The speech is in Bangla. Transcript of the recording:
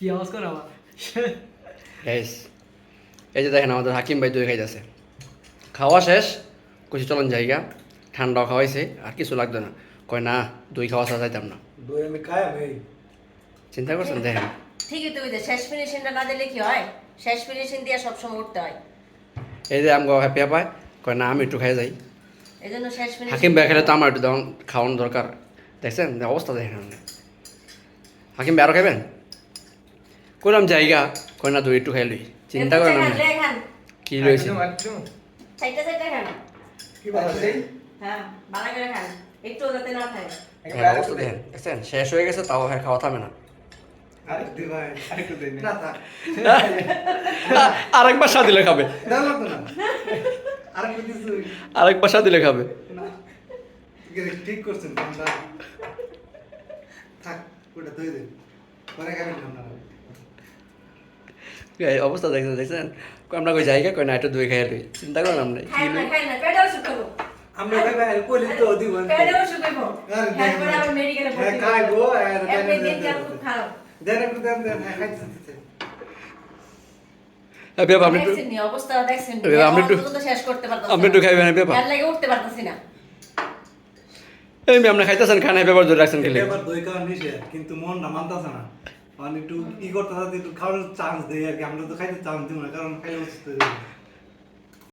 কি আওয়াজ করে আমার গাইস এই যে দেখেন আমাদের হাকিম ভাই দই খাইতেছে খাওয়া শেষ কিছু চলন জায়গা ঠান্ডাও খাওয়াইছে আর কিছু লাগতো না কয় না দই খাওয়া ছাড়া যাইতাম না দই আমি খাই আমি চিন্তা করছেন দেখেন ঠিকই তো ওই শেষ ফিনিশিংটা না দিলে কি হয় শেষ ফিনিশিং দিয়ে সবসময় উঠতে হয় এই যে আমগো হ্যাপি পায় কয় না আমি একটু খাই যাই এই জন্য শেষ ফিনিশিং হাকিম ভাই খেলে তো আমার একটু খাওয়ানো দরকার দেখছেন অবস্থা দেখেন আপনি হাকিম ভাই আরও খাইবেন করলাম জায়গা কয় না দই একটু খাই লই চিন্তা করেন আপনি কি রয়েছে চাইটা চাইটা খান কি বানাচ্ছি হ্যাঁ ভালো করে খান একটু যাতে না খায় হ্যাঁ অবস্থা দেখেন দেখছেন শেষ হয়ে গেছে তাও হ্যাঁ খাওয়া থামে না আরেকটু ভাই আরেকটু দেন না থাক আরেকবার স্বাদ দিলে খাবে দাও লাগতো না আরেকটু দিছু আরেকবার স্বাদ দিলে খাবে না ঠিক করছেন ঠান্ডা থাক ওটা দই দেন পরে খাবেন ঠান্ডা এই অবস্থা দেখছেন দেখছেন আমরা কই জায়গা কই না একটু দই খাই লই চিন্তা করেন আমরা কি লই খাই না পেটও শুকাবো আমরা ভাই ভাই কইলি তো দিব পেটও শুকাবো হ্যাঁ করে আবার মেডিকেলে ভর্তি খাই গো আর এমনি দিন কাল খুব খারাপ দেন একটু দেন দেন খাইতে বেবা আপনি একটু দেখছেন নি অবস্থা দেখছেন আপনি একটু তো শেষ করতে পারতাম আপনি একটু খাইবেন বেবা এর লাগে উঠতে পারতাছি না এই আপনি খাইতেছেন খানা বেবার ধরে রাখছেন খেলে এবার দই খাওয়া নিষেধ কিন্তু মনটা মানতাছে না মানে একটু ই করতে একটু খাওয়ার চান্স দেয় আর কি আমরা তো খাইতে চান্স দিব না কারণ খাইলে অসুস্থ হয়ে যাবে